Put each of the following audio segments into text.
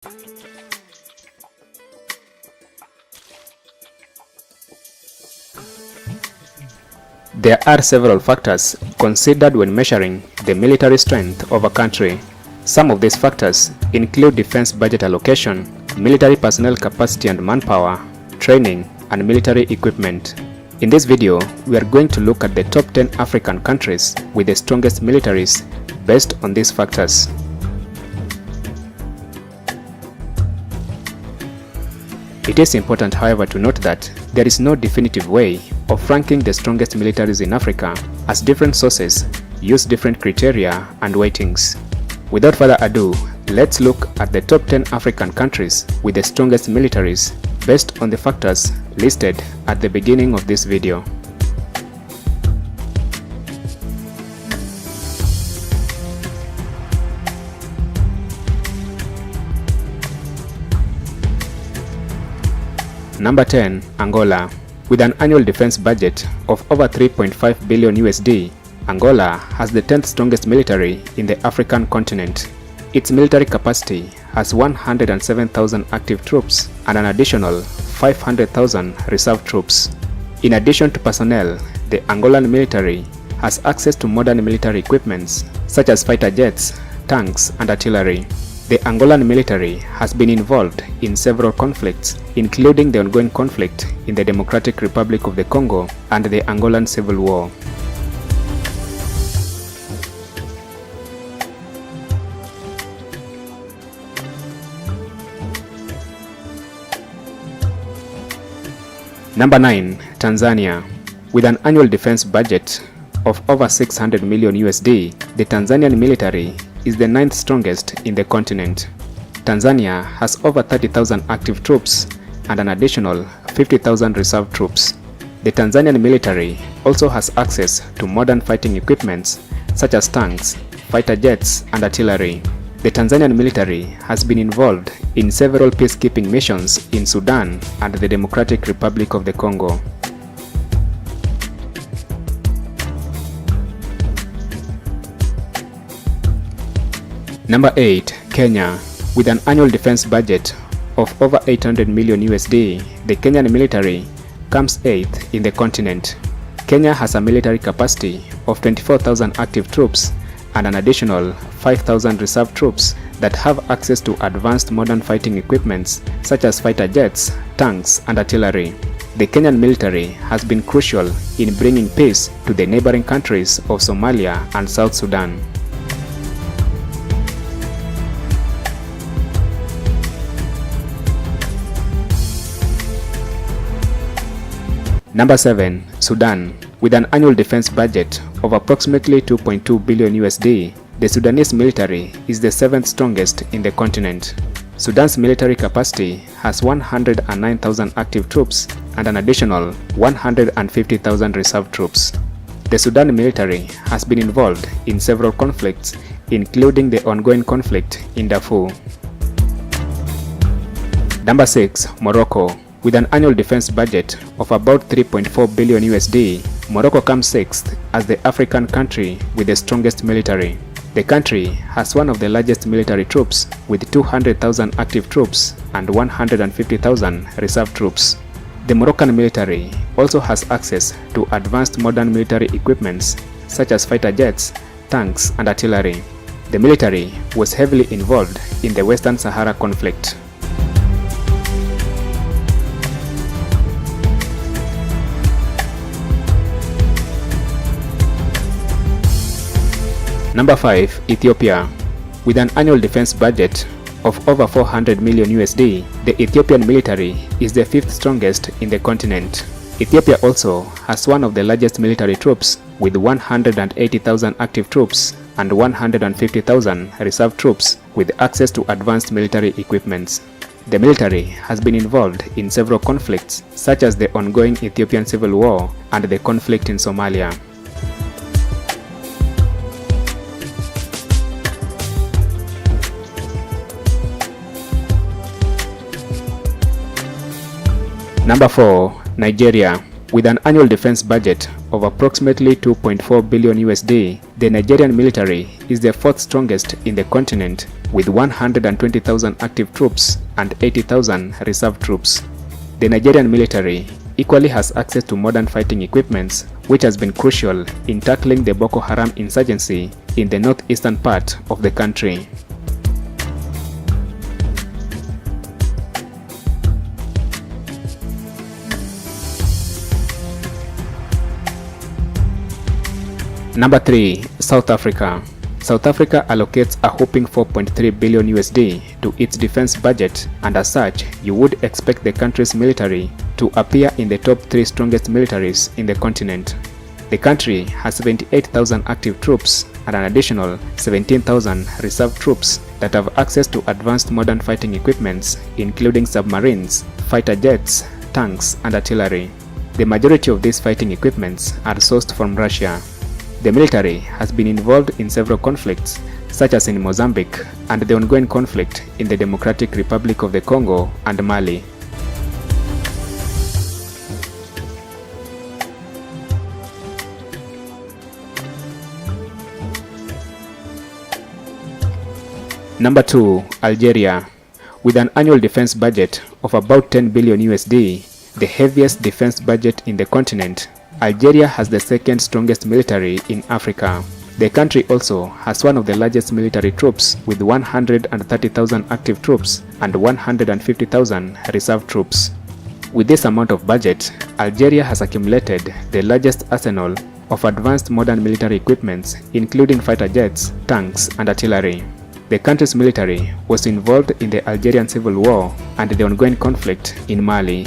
There are several factors considered when measuring the military strength of a country. Some of these factors include defense budget allocation, military personnel capacity and manpower, training, and military equipment. In this video, we are going to look at the top 10 African countries with the strongest militaries based on these factors. It is important, however, to note that there is no definitive way of ranking the strongest militaries in Africa, as different sources use different criteria and weightings. Without further ado, let's look at the top 10 African countries with the strongest militaries based on the factors listed at the beginning of this video. Number 10, Angola. With an annual defense budget of over 3.5 billion USD, Angola has the 10th strongest military in the African continent. Its military capacity has 107,000 active troops and an additional 500,000 reserve troops. In addition to personnel, the Angolan military has access to modern military equipments such as fighter jets, tanks, and artillery. The Angolan military has been involved in several conflicts, including the ongoing conflict in the Democratic Republic of the Congo and the Angolan Civil War. Number 9, Tanzania. With an annual defense budget of over 600 million USD, the Tanzanian military is the 9th strongest in the continent. Tanzania has over 30,000 active troops and an additional 50,000 reserve troops. The Tanzanian military also has access to modern fighting equipments such as tanks, fighter jets, and artillery. The Tanzanian military has been involved in several peacekeeping missions in Sudan and the Democratic Republic of the Congo. Number 8, Kenya. With an annual defense budget of over 800 million USD, the Kenyan military comes 8th in the continent. Kenya has a military capacity of 24,000 active troops and an additional 5,000 reserve troops that have access to advanced modern fighting equipments such as fighter jets, tanks, and artillery. The Kenyan military has been crucial in bringing peace to the neighboring countries of Somalia and South Sudan. Number 7, Sudan. With an annual defense budget of approximately 2.2 billion USD, the Sudanese military is the 7th strongest in the continent. Sudan's military capacity has 109,000 active troops and an additional 150,000 reserve troops. The Sudan military has been involved in several conflicts, including the ongoing conflict in Darfur. Number 6, Morocco. With an annual defense budget of about 3.4 billion USD, Morocco comes 6th as the African country with the strongest military. The country has one of the largest military troops with 200,000 active troops and 150,000 reserve troops. The Moroccan military also has access to advanced modern military equipments such as fighter jets, tanks, and artillery. The military was heavily involved in the Western Sahara conflict. Number 5, Ethiopia. With an annual defense budget of over 400 million USD, the Ethiopian military is the 5th strongest in the continent. Ethiopia also has one of the largest military troops with 180,000 active troops and 150,000 reserve troops with access to advanced military equipments. The military has been involved in several conflicts such as the ongoing Ethiopian Civil War and the conflict in Somalia. Number 4, Nigeria. With an annual defense budget of approximately 2.4 billion USD, the Nigerian military is the fourth strongest in the continent with 120,000 active troops and 80,000 reserve troops. The Nigerian military equally has access to modern fighting equipments, which has been crucial in tackling the Boko Haram insurgency in the northeastern part of the country. Number 3. South Africa. South Africa allocates a whopping 4.3 billion USD to its defense budget, and as such, you would expect the country's military to appear in the top 3 strongest militaries in the continent. The country has 78,000 active troops and an additional 17,000 reserve troops that have access to advanced modern fighting equipments, including submarines, fighter jets, tanks, and artillery. The majority of these fighting equipments are sourced from Russia. The military has been involved in several conflicts, such as in Mozambique and the ongoing conflict in the Democratic Republic of the Congo and Mali. Number 2. Algeria. With an annual defense budget of about 10 billion USD, the heaviest defense budget in the continent, Algeria has the second strongest military in Africa. The country also has one of the largest military troops with 130,000 active troops and 150,000 reserve troops. With this amount of budget, Algeria has accumulated the largest arsenal of advanced modern military equipments, including fighter jets, tanks, and artillery. The country's military was involved in the Algerian Civil War and the ongoing conflict in Mali.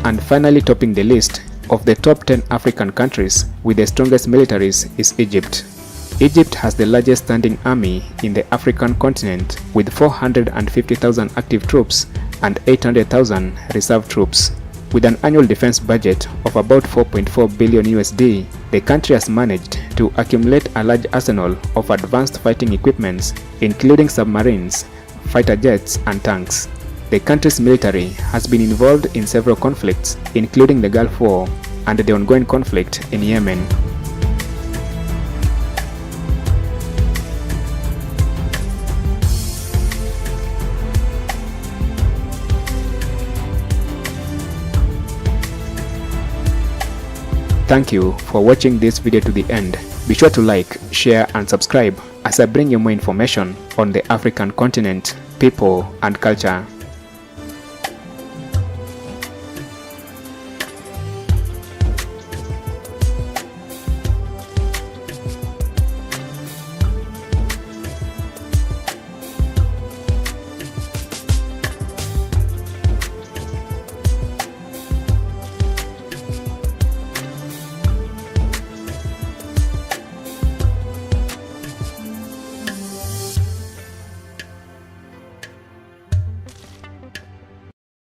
And finally, topping the list of the top 10 African countries with the strongest militaries is Egypt. Egypt has the largest standing army in the African continent with 450,000 active troops and 800,000 reserve troops. With an annual defense budget of about 4.4 billion USD, the country has managed to accumulate a large arsenal of advanced fighting equipments, including submarines, fighter jets, and tanks. The country's military has been involved in several conflicts, including the Gulf War and the ongoing conflict in Yemen. Thank you for watching this video to the end. Be sure to like, share, and subscribe as I bring you more information on the African continent, people, and culture.